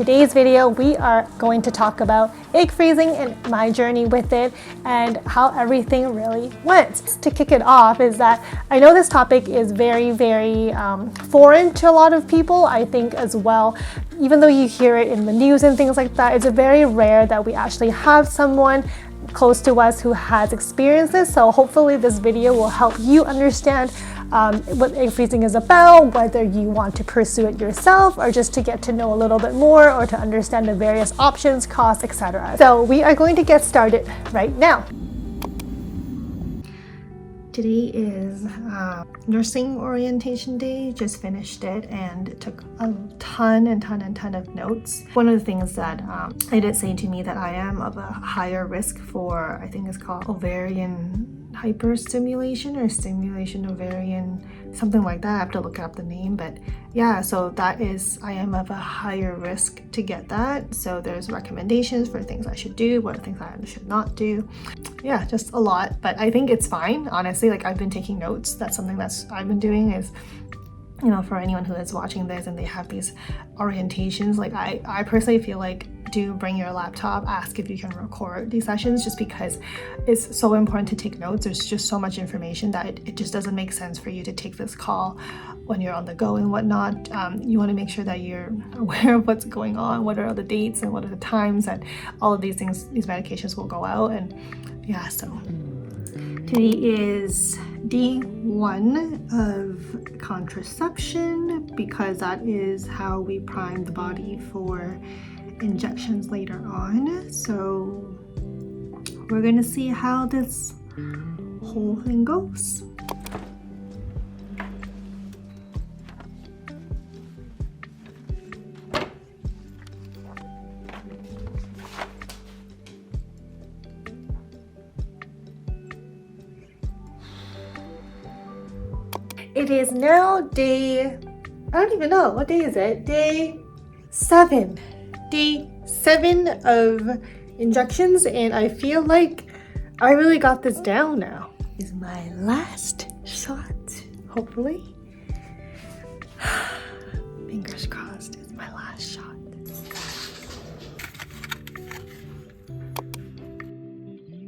Today's video, we are going to talk about egg freezing and my journey with it and how everything really went. To kick it off is that I know this topic is very foreign to a lot of people, I think as well. Even though you hear it in the news and things like that, it's very rare that we actually have someone close to us who has experienced this. So hopefully this video will help you understand what egg freezing is about, whether you want to pursue it yourself or just to get to know a little bit more or to understand the various options, costs, etc. So we are going to get started right now. Today is nursing orientation day. Just finished it and took a ton of notes. One of the things that they did say to me that I am of a higher risk for, I think it's called ovarian hyperstimulation or stimulation ovarian, something like that. I have to look up the name, but yeah, so that is, I am of a higher risk to get that. So there's recommendations for things I should do, what things I should not do. Yeah, just a lot, but I think it's fine, honestly. Like, I've been taking notes. That's something that's I've been doing is, you know, for anyone who is watching this and they have these orientations, like I personally feel like do bring your laptop, ask if you can record these sessions, just because it's so important to take notes. There's just so much information that it just doesn't make sense for you to take this call when you're on the go and whatnot. You want to make sure that you're aware of what's going on, what are the dates and what are the times that all of these things, these medications will go out. And yeah, so today is day 1 of contraception, because that is how we prime the body for injections later on. So we're gonna see how this whole thing goes. It is now day, I don't even know, what day is it? Day 7. Day 7 of injections, and I feel like I really got this down now. This is my last shot, hopefully. Fingers crossed, it's my last shot.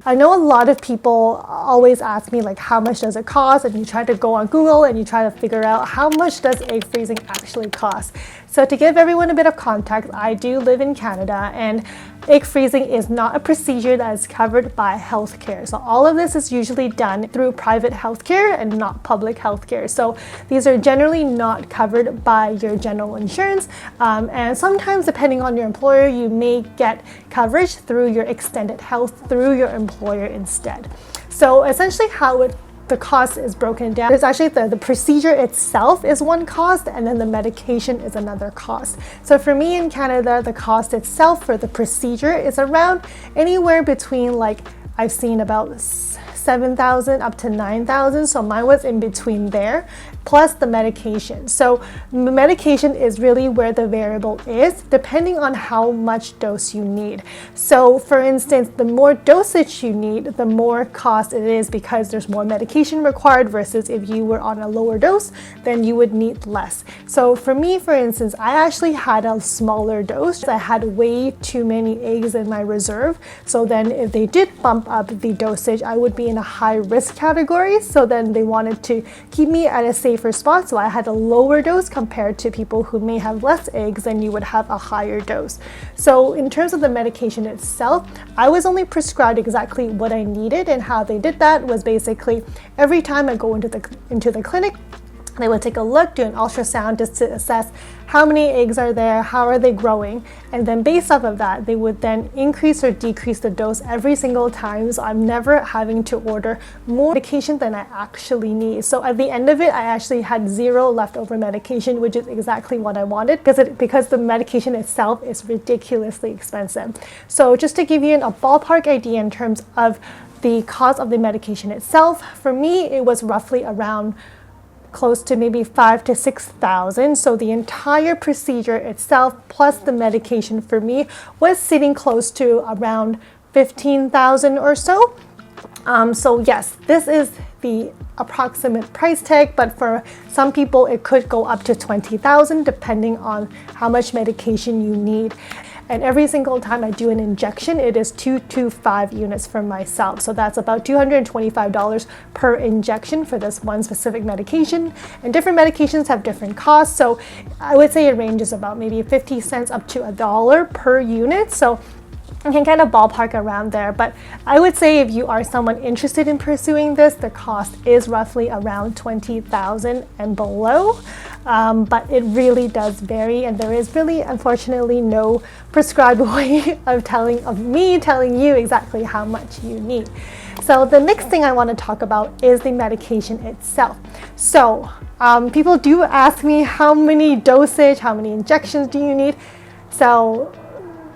I know a lot of people always ask me, like, how much does it cost? And you try to go on Google and you try to figure out how much does egg freezing actually cost. So to give everyone a bit of context, I do live in Canada, and egg freezing is not a procedure that is covered by healthcare. So all of this is usually done through private healthcare and not public healthcare. So these are generally not covered by your general insurance. And sometimes, depending on your employer, you may get coverage through your extended health through your employer instead. So essentially how the cost is broken down. There's actually the procedure itself is one cost, and then the medication is another cost. So for me in Canada, the cost itself for the procedure is around anywhere between, like, I've seen about 7,000 up to 9,000. So mine was in between there, plus the medication. So medication is really where the variable is, depending on how much dose you need. So for instance, the more dosage you need, the more cost it is, because there's more medication required, versus if you were on a lower dose, then you would need less. So for me, for instance, I actually had a smaller dose. I had way too many eggs in my reserve. So then if they did bump up the dosage, I would be in a high risk category. So then they wanted to keep me at a safer spot. So I had a lower dose compared to people who may have less eggs, and you would have a higher dose. So in terms of the medication itself, I was only prescribed exactly what I needed, and how they did that was basically every time I go into the clinic, they would take a look, do an ultrasound just to assess how many eggs are there, how are they growing, and then based off of that, they would then increase or decrease the dose every single time. So I'm never having to order more medication than I actually need. So at the end of it, I actually had 0 leftover medication, which is exactly what I wanted, because the medication itself is ridiculously expensive. So just to give you a ballpark idea in terms of the cost of the medication itself, for me, it was roughly around close to maybe 5,000 to 6,000. So the entire procedure itself plus the medication for me was sitting close to around 15,000 or so. So yes, this is the approximate price tag, but for some people it could go up to $20,000 depending on how much medication you need. And every single time I do an injection, it is 2 to 5 units for myself. So that's about $225 per injection for this one specific medication. And different medications have different costs. So I would say it ranges about maybe 50 cents up to $1 per unit. So you can kind of ballpark around there, but I would say if you are someone interested in pursuing this, the cost is roughly around $20,000 and below, but it really does vary, and there is really, unfortunately, no prescribed way of me telling you exactly how much you need. So the next thing I want to talk about is the medication itself. So people do ask me how many dosage, how many injections do you need? So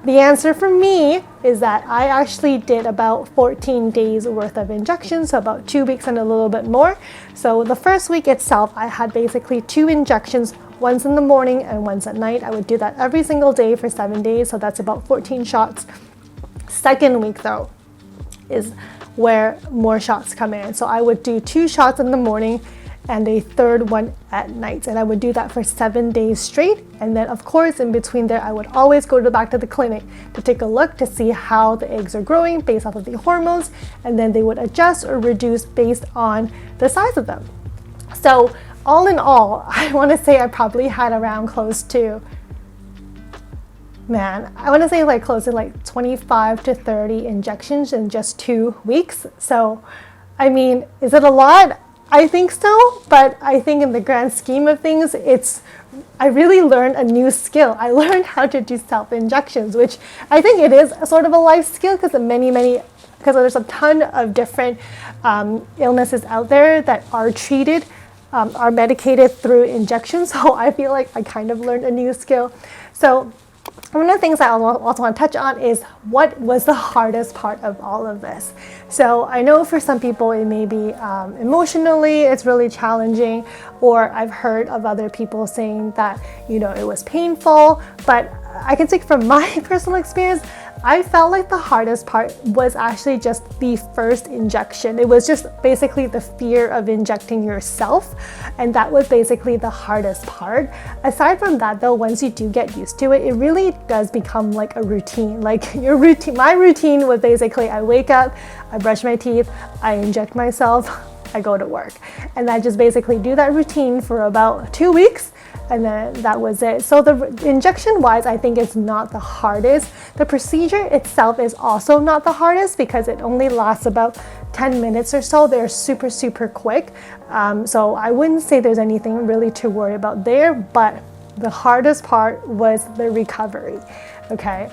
the answer for me is that I actually did about 14 days worth of injections, so about 2 weeks and a little bit more. So the first week itself, I had basically 2 injections, once in the morning and once at night. I would do that every single day for 7 days, so that's about 14 shots. Second week though is where more shots come in. So I would do 2 shots in the morning and a third one at night, and I would do that for 7 days straight. And then of course in between there I would always go back to the clinic to take a look to see how the eggs are growing based off of the hormones, and then they would adjust or reduce based on the size of them. So all in all, I want to say I probably had around close to close to like 25 to 30 injections in just 2 weeks. So I mean, is it a lot? I think so, but I think in the grand scheme of things, I really learned a new skill. I learned how to do self-injections, which I think it is sort of a life skill because there's a ton of different illnesses out there that are treated, are medicated through injections. So I feel like I kind of learned a new skill. So one of the things I also want to touch on is what was the hardest part of all of this. So I know for some people it may be emotionally, it's really challenging, or I've heard of other people saying that, it was painful, but I can speak from my personal experience. I felt like the hardest part was actually just the first injection. It was just basically the fear of injecting yourself, and that was basically the hardest part. Aside from that though, once you do get used to it, it really does become like a routine. Like my routine was basically I wake up, I brush my teeth, I inject myself, I go to work. And I just basically do that routine for about 2 weeks, and then that was it. So the injection wise, I think it's not the hardest. The procedure itself is also not the hardest because it only lasts about 10 minutes or so. They're super, super quick. So I wouldn't say there's anything really to worry about there, but the hardest part was the recovery, okay?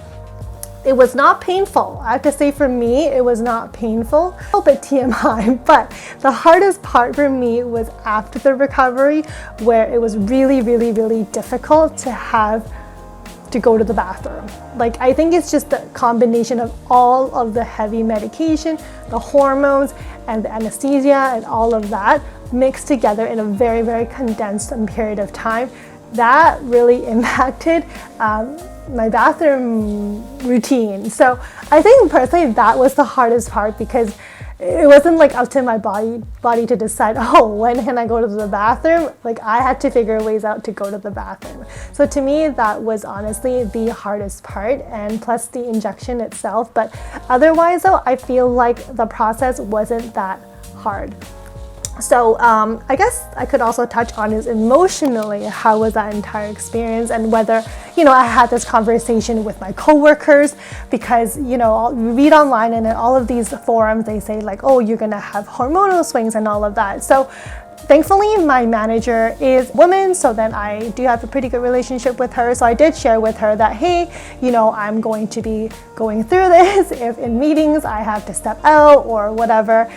It was not painful. I have to say for me, it was not painful. A little bit TMI, but the hardest part for me was after the recovery, where it was really, really, really difficult to go to the bathroom. Like, I think it's just the combination of all of the heavy medication, the hormones, and the anesthesia, and all of that mixed together in a very, very condensed period of time. That really impacted my bathroom routine. So I think personally that was the hardest part because it wasn't like up to my body to decide, when can I go to the bathroom? Like, I had to figure ways out to go to the bathroom. So to me, that was honestly the hardest part, and plus the injection itself. But otherwise though, I feel like the process wasn't that hard. So I guess I could also touch on is emotionally, how was that entire experience, and whether, I had this conversation with my coworkers because, I'll read online and in all of these forums, they say like, oh, you're gonna have hormonal swings and all of that. So thankfully, my manager is a woman, so then I do have a pretty good relationship with her. So I did share with her that, hey, I'm going to be going through this. If in meetings I have to step out or whatever,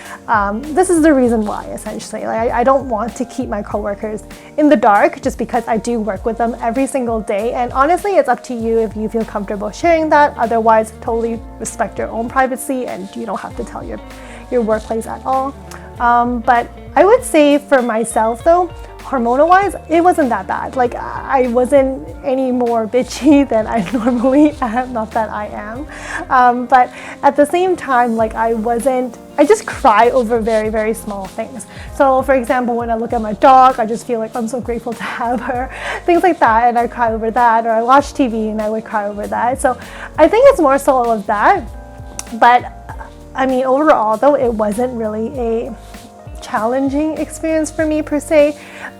this is the reason why, essentially. Like, I don't want to keep my coworkers in the dark just because I do work with them every single day. And honestly, it's up to you if you feel comfortable sharing that. Otherwise, totally respect your own privacy, and you don't have to tell your workplace at all. But I would say for myself though, hormonal wise, it wasn't that bad. Like I wasn't any more bitchy than I normally am, not that I am. But at the same time, like I just cry over very, very small things. So for example, when I look at my dog, I just feel like I'm so grateful to have her, things like that, and I cry over that. Or I watch TV and I would cry over that. So I think it's more so all of that. But I mean, overall though, it wasn't really a challenging experience for me per se.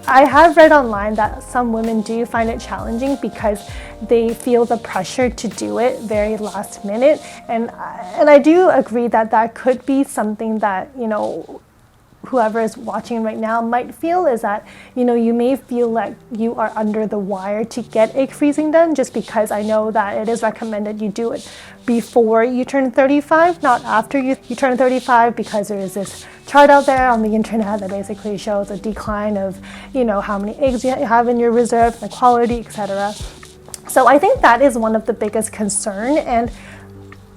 I have read online that some women do find it challenging because they feel the pressure to do it very last minute, and I do agree that that could be something that, you know, whoever is watching right now might feel, is that, you know, you may feel like you are under the wire to get egg freezing done, just because I know that it is recommended you do it before you turn 35, not after you turn 35, because there is this chart out there on the internet that basically shows a decline of, you know, how many eggs you have in your reserve, the quality, etc. So I think that is one of the biggest concern, and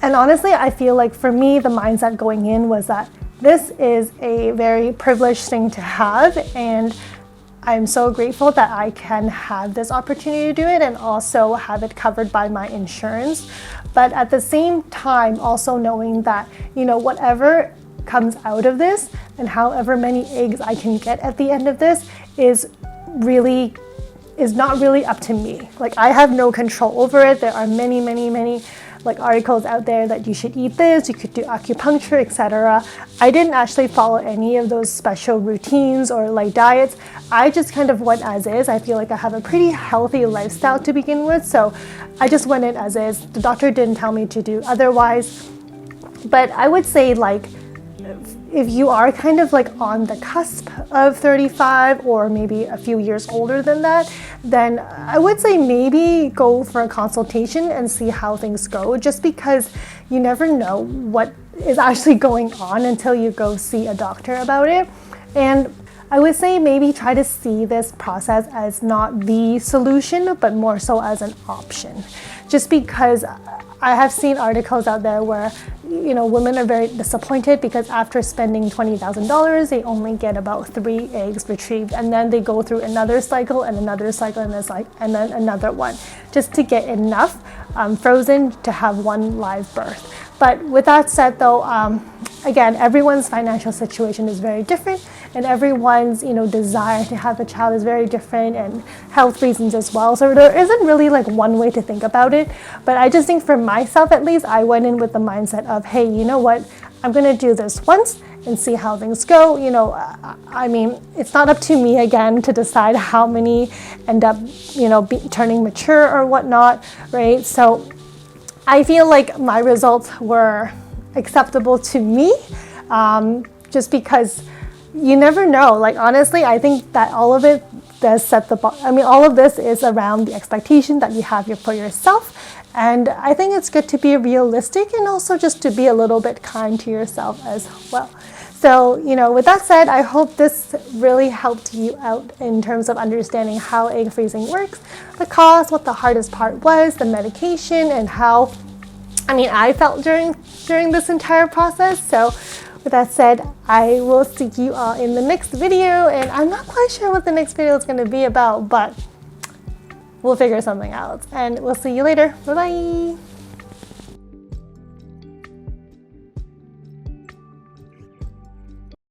honestly, I feel like for me, the mindset going in was that this is a very privileged thing to have, and I'm so grateful that I can have this opportunity to do it and also have it covered by my insurance. But at the same time, also knowing that, you know, whatever comes out of this and however many eggs I can get at the end of this is not really up to me. Like I have no control over it. There are many like articles out there that you should eat this, you could do acupuncture, etc. I didn't actually follow any of those special routines or like diets. I just kind of went as is. I feel like I have a pretty healthy lifestyle to begin with, so I just went in as is. The doctor didn't tell me to do otherwise. But I would say, like, if you are kind of like on the cusp of 35 or maybe a few years older than that, then I would say maybe go for a consultation and see how things go, just because you never know what is actually going on until you go see a doctor about it. And I would say maybe try to see this process as not the solution, but more so as an option, just because I have seen articles out there where, you know, women are very disappointed because after spending $20,000, they only get about 3 eggs retrieved, and then they go through another cycle and another cycle and then another one, just to get enough frozen to have one live birth. But with that said though, again, everyone's financial situation is very different, and everyone's, you know, desire to have a child is very different, and health reasons as well. So there isn't really like one way to think about it. But I just think for myself, at least, I went in with the mindset of, hey, you know what, I'm gonna do this once and see how things go. You know, I mean, it's not up to me again to decide how many end up, you know, turning mature or whatnot, right? So I feel like my results were acceptable to me, just because you never know. Like honestly, I think that all of it does set the bar. I mean, all of this is around the expectation that you have for yourself, and I think it's good to be realistic and also just to be a little bit kind to yourself as well. So, you know, with that said, I hope this really helped you out in terms of understanding how egg freezing works, the cost, what the hardest part was, the medication, and how, I mean, I felt during this entire process. So with that said, I will see you all in the next video, and I'm not quite sure what the next video is going to be about, but we'll figure something out, and we'll see you later. Bye-bye.